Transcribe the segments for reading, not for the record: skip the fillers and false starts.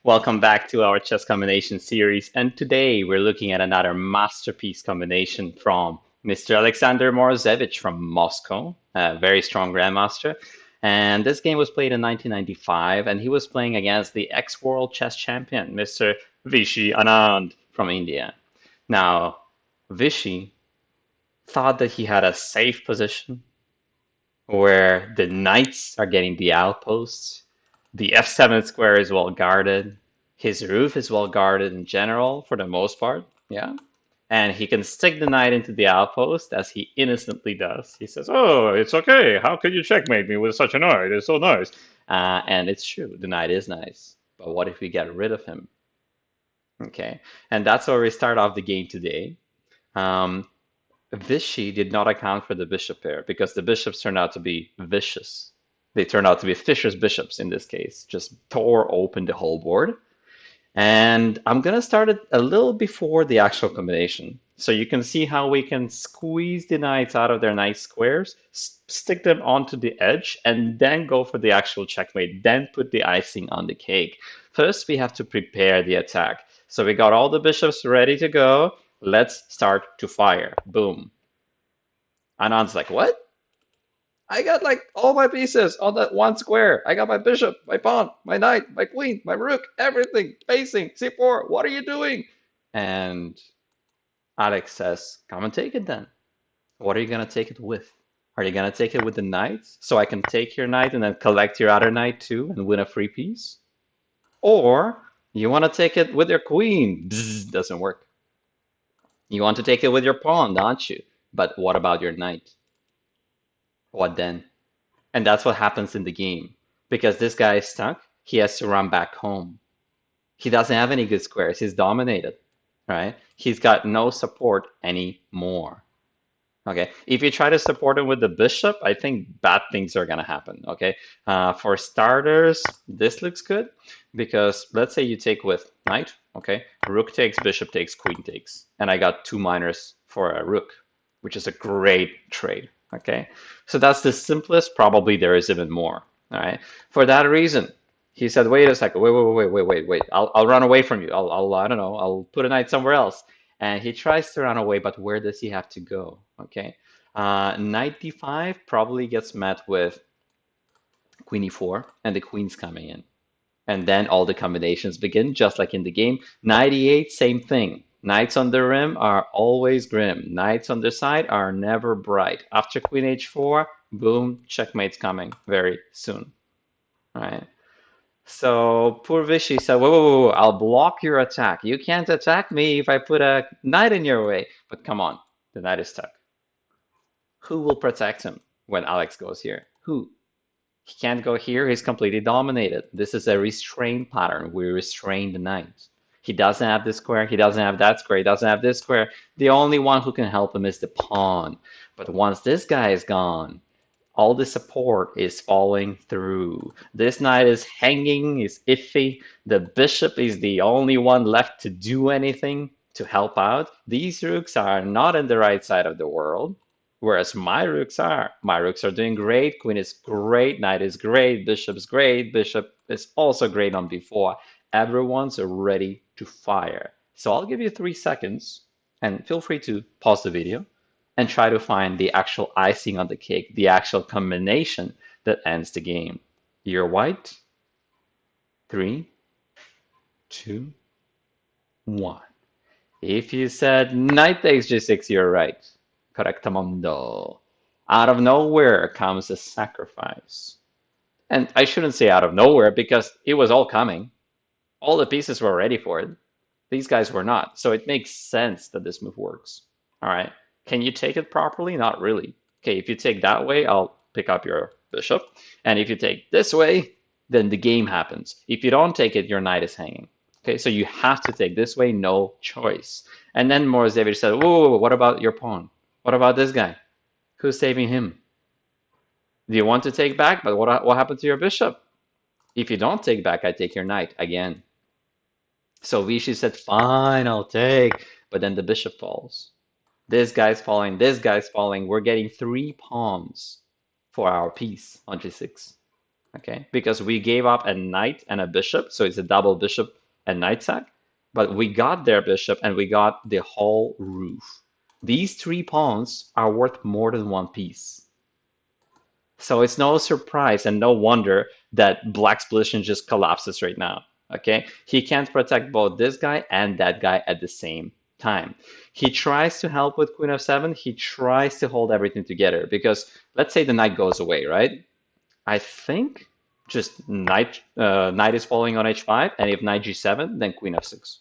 Welcome back to our chess combination series, and today we're looking at another masterpiece combination from Mr. Alexander Morozevich from Moscow, a very strong grandmaster. And this game was played in 1995, and he was playing against the ex-world chess champion, Mr. Vishy Anand from India. Now, Vishy thought that he had a safe position where the knights are getting the outposts. The f7 square is well guarded. His roof is well guarded in general, for the most part. Yeah. And he can stick the knight into the outpost as he innocently does. He says, "Oh, it's okay. How could you checkmate me with such a knight? It's so nice." And it's true. The knight is nice. But what if we get rid of him? Okay. And that's where we start off the game today. Um, Vichy did not account for the bishop pair because the bishops turned out to be vicious. They turned out to be Fischer's bishops in this case, just tore open the whole board. And I'm going to start it a little before the actual combination. So you can see how we can squeeze the knights out of their nice squares, stick them onto the edge, and then go for the actual checkmate, then put the icing on the cake. First, we have to prepare the attack. So we got all the bishops ready to go. Let's start to fire. Boom. Anand's like, what? I got like all my pieces on that one square. I got my bishop, my pawn, my knight, my queen, my rook, everything facing c4. What are you doing? And Alex says, come and take it then. What are you going to take it with? Are you going to take it with the knight so I can take your knight and then collect your other knight too and win a free piece? Or you want to take it with your queen? Bzz, doesn't work. You want to take it with your pawn, don't you? But what about your knight? What then? And that's what happens in the game. Because this guy is stuck, he has to run back home. He doesn't have any good squares. He's dominated, right? He's got no support anymore. Okay, if you try to support him with the bishop, I think bad things are gonna happen. Okay, for starters, this looks good because let's say you take with knight. Okay, rook takes, bishop takes, queen takes, and I got two minors for a rook, which is a great trade. Okay, so that's the simplest. Probably there is even more. All right, for that reason, he said, "Wait a second, wait. I'll run away from you. I don't know. I'll put a knight somewhere else." And he tries to run away, but where does he have to go? Okay. Knight d5 probably gets met with queen e4, and the queen's coming in. And then all the combinations begin, just like in the game. Knight e8, same thing. Knights on the rim are always grim. Knights on the side are never bright. After queen h4, boom, checkmate's coming very soon. All right. So poor Vishy said, whoa, I'll block your attack. You can't attack me if I put a knight in your way. But come on, the knight is stuck. Who will protect him when Alex goes here? Who? He can't go here. He's completely dominated. This is a restraint pattern. We restrain the knight. He doesn't have this square. He doesn't have that square. He doesn't have this square. The only one who can help him is the pawn. But once this guy is gone, all the support is falling through. This knight is hanging, is iffy. The bishop is the only one left to do anything to help out. These rooks are not in the right side of the world, whereas my rooks are. My rooks are doing great. Queen is great. Knight is great. Bishop's great. Bishop is also great on b4. Everyone's ready to fire. So I'll give you 3 seconds, and feel free to pause the video and try to find the actual icing on the cake, the actual combination that ends the game. You're white. 3, 2, 1. If you said knight takes g6, you're right. Correctamundo. Out of nowhere comes a sacrifice. And I shouldn't say out of nowhere because it was all coming. All the pieces were ready for it. These guys were not. So it makes sense that this move works. All right. Can you take it properly? Not really. Okay, if you take that way, I'll pick up your bishop. And if you take this way, then the game happens. If you don't take it, your knight is hanging. Okay, so you have to take this way, no choice. And then Morozevich said, whoa, what about your pawn? What about this guy? Who's saving him? Do you want to take back? But what happened to your bishop? If you don't take back, I take your knight again. So Vichy said, fine, I'll take. But then the bishop falls. This guy's falling, this guy's falling. We're getting 3 pawns for our piece on g6. Okay, because we gave up a knight and a bishop, so it's a double bishop and knight sack. But we got their bishop and we got the whole roof. These three pawns are worth more than one piece. So it's no surprise and no wonder that Black's position just collapses right now. Okay, he can't protect both this guy and that guy at the same time. He tries to help with Queen of 7. He tries to hold everything together because let's say the knight goes away, right? I think just knight is falling on h5, and if knight g7, then queen f6.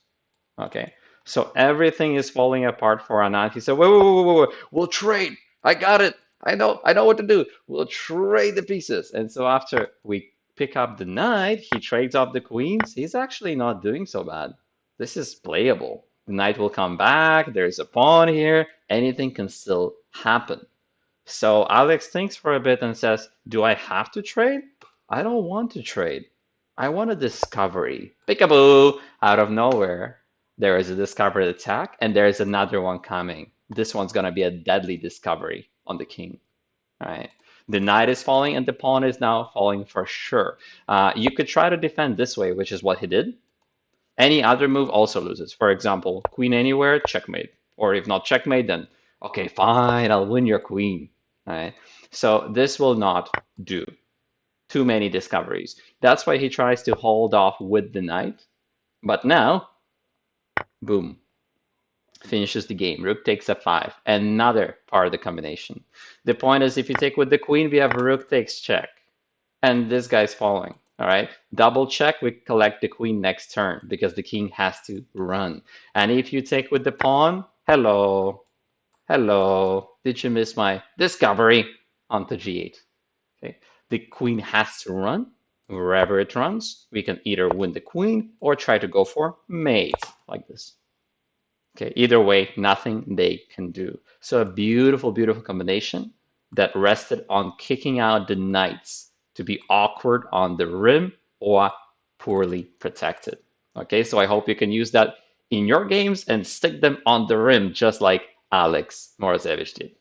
Okay, so everything is falling apart for Anand. He said, wait, we'll trade. I got it. I know what to do. We'll trade the pieces. And so after we pick up the knight, he trades off the queens. He's actually not doing so bad. This is playable. The knight will come back. There's a pawn here. Anything can still happen. So Alex thinks for a bit and says, do I have to trade? I don't want to trade. I want a discovery. Peekaboo! Out of nowhere, there is a discovery attack, and there is another one coming. This one's going to be a deadly discovery on the king. All right. The knight is falling, and the pawn is now falling for sure. You could try to defend this way, which is what he did. Any other move also loses. For example, queen anywhere, checkmate. Or if not checkmate, then okay, fine, I'll win your queen. Right? So this will not do. Too many discoveries. That's why he tries to hold off with the knight. But now, boom, finishes the game. Rook takes f5. Another part of the combination. The point is, if you take with the queen, we have rook takes check. And this guy's following. All right. Double check, we collect the queen next turn because the king has to run. And if you take with the pawn, hello, hello. Did you miss my discovery onto g8? Okay. The queen has to run. Wherever it runs, we can either win the queen or try to go for mate like this. Okay, either way, nothing they can do. So a beautiful, beautiful combination that rested on kicking out the knights to be awkward on the rim or poorly protected. Okay, so I hope you can use that in your games and stick them on the rim just like Alex Morozevich did.